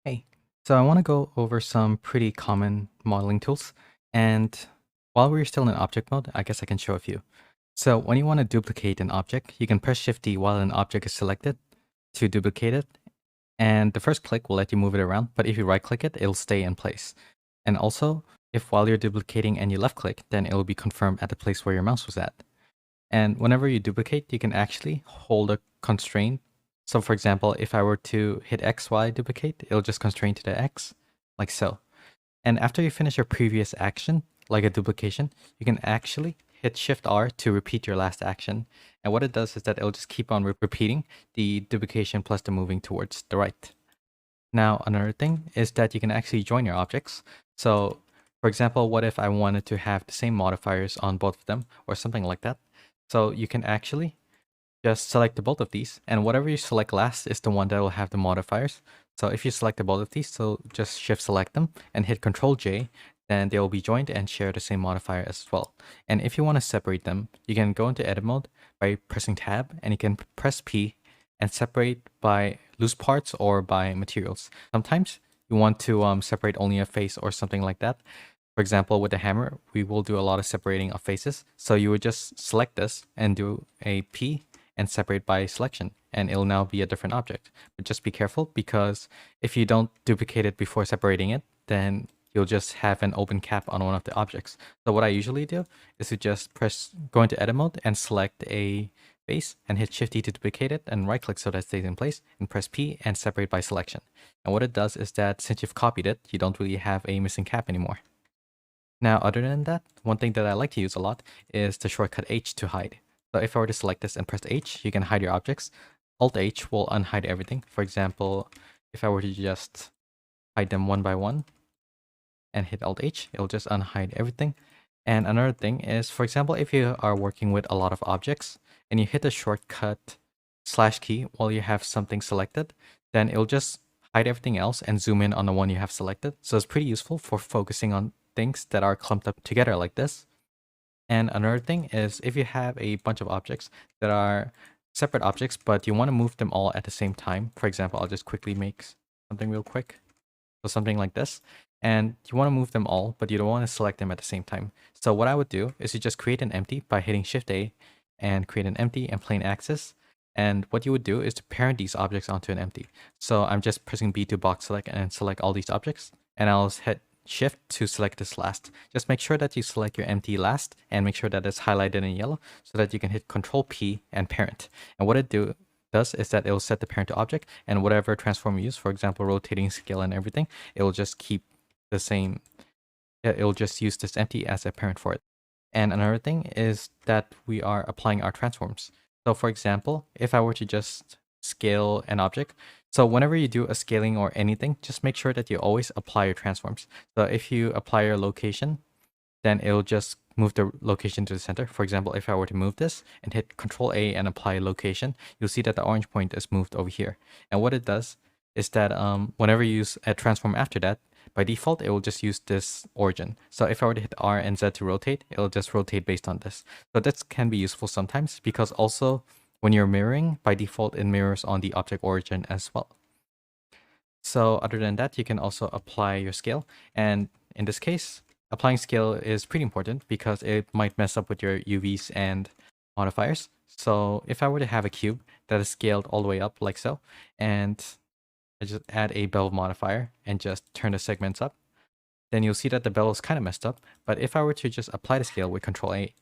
Hey, so I want to go over some pretty common modeling tools. And while we're still in object mode, I guess I can show a few. So when you want to duplicate an object, you can press Shift D while an object is selected to duplicate it. And the first click will let you move it around, but if you right click it, it'll stay in place. And also, if while you're duplicating and you left click, then it'll be confirmed at the place where your mouse was at. And whenever you duplicate, you can actually hold a constraint. So for example, if I were to hit X while I duplicate, it'll just constrain to the X, like so. And after you finish your previous action, like a duplication, you can actually hit Shift R to repeat your last action. And what it does is that it'll just keep on repeating the duplication plus the moving towards the right. Now, another thing is that you can actually join your objects. So for example, what if I wanted to have the same modifiers on both of them or something like that? So you can actually just select the both of these, and whatever you select last is the one that will have the modifiers. So if you select the both of these, so just shift select them and hit Control J, then they will be joined and share the same modifier as well. And if you want to separate them, you can go into edit mode by pressing tab, and you can press P and separate by loose parts or by materials. Sometimes you want to separate only a face or something like that. For example, with the hammer, we will do a lot of separating of faces. So you would just select this and do a P and separate by selection, and it'll now be a different object. But just be careful, because if you don't duplicate it before separating it, then you'll just have an open cap on one of the objects. So what I usually do is to just go into edit mode and select a face and hit Shift D to duplicate it and right click so that it stays in place, and press P and separate by selection. And what it does is that since you've copied it, you don't really have a missing cap anymore. Now, other than that, one thing that I like to use a lot is the shortcut H to hide. So if I were to select this and press H, you can hide your objects. Alt H will unhide everything. For example, if I were to just hide them one by one and hit Alt H, it'll just unhide everything. And another thing is, for example, if you are working with a lot of objects and you hit the shortcut slash key while you have something selected, then it'll just hide everything else and zoom in on the one you have selected. So it's pretty useful for focusing on things that are clumped up together like this. And another thing is, if you have a bunch of objects that are separate objects, but you want to move them all at the same time. For example, I'll just quickly make something real quick. So something like this. And you want to move them all, but you don't want to select them at the same time. So what I would do is you just create an empty by hitting Shift A and create an empty and plain axis. And what you would do is to parent these objects onto an empty. So I'm just pressing B to box select and select all these objects. And I'll hit Shift to select this last. Just make sure that you select your empty last and make sure that it's highlighted in yellow so that you can hit Control P and parent. And what it does is that it will set the parent to object, and whatever transform you use, for example, rotating, scale, and everything, it will just keep the same. It will just use this empty as a parent for it. And another thing is that we are applying our transforms. So for example, if I were to just scale an object, so whenever you do a scaling or anything, just make sure that you always apply your transforms. So if you apply your location, then it'll just move the location to the center. For example, if I were to move this and hit Control A and apply location, you'll see that the orange point is moved over here. And what it does is that whenever you use a transform after that, by default, it will just use this origin. So if I were to hit R and Z to rotate, it'll just rotate based on this. So this can be useful sometimes, because also when you're mirroring, by default, it mirrors on the object origin as well. So other than that, you can also apply your scale. And in this case, applying scale is pretty important because it might mess up with your UVs and modifiers. So if I were to have a cube that is scaled all the way up like so, and I just add a bevel modifier and just turn the segments up, then you'll see that the bevel is kind of messed up. But if I were to just apply the scale with Control A,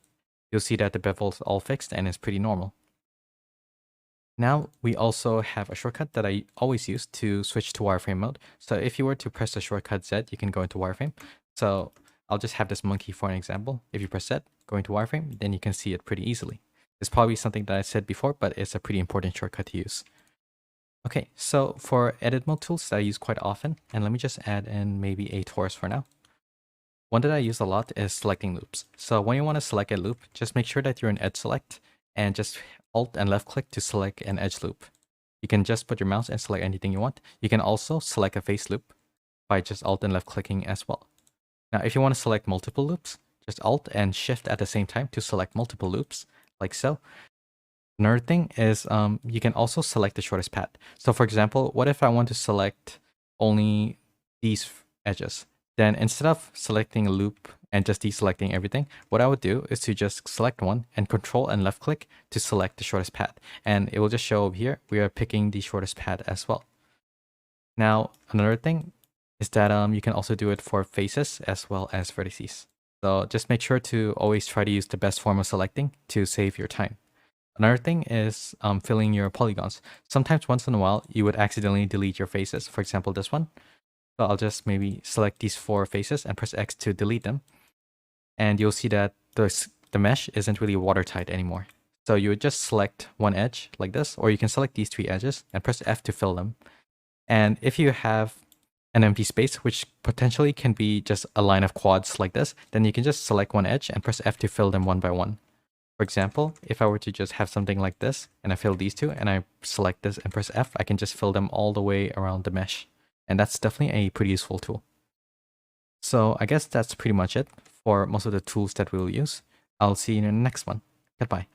you'll see that the bevel is all fixed and is pretty normal. Now we also have a shortcut that I always use to switch to wireframe mode. So if you were to press the shortcut Z, you can go into wireframe. So I'll just have this monkey for an example. If you press Z, go into wireframe, then you can see it pretty easily. It's probably something that I said before, but it's a pretty important shortcut to use. Okay, so for edit mode tools that I use quite often, and let me just add in maybe a torus for now. One that I use a lot is selecting loops. So when you want to select a loop, just make sure that you're in edge select and just Alt and left click to select an edge loop. You can just put your mouse and select anything you want. You can also select a face loop by just Alt and left clicking as well. Now, if you want to select multiple loops, just Alt and Shift at the same time to select multiple loops, like so. Another thing is you can also select the shortest path. So for example, what if I want to select only these edges. Then instead of selecting a loop and just deselecting everything, what I would do is to just select one and control and left click to select the shortest path. And it will just show over here, we are picking the shortest path as well. Now, another thing is that you can also do it for faces as well as vertices. So just make sure to always try to use the best form of selecting to save your time. Another thing is filling your polygons. Sometimes once in a while, you would accidentally delete your faces. For example, this one. So I'll just maybe select these 4 faces and press X to delete them. And you'll see that the mesh isn't really watertight anymore. So you would just select one edge like this, or you can select these 3 edges and press F to fill them. And if you have an empty space, which potentially can be just a line of quads like this, then you can just select one edge and press F to fill them one by one. For example, if I were to just have something like this and I fill these 2 and I select this and press F, I can just fill them all the way around the mesh. And that's definitely a pretty useful tool. So I guess that's pretty much it for most of the tools that we'll use. I'll see you in the next one. Goodbye.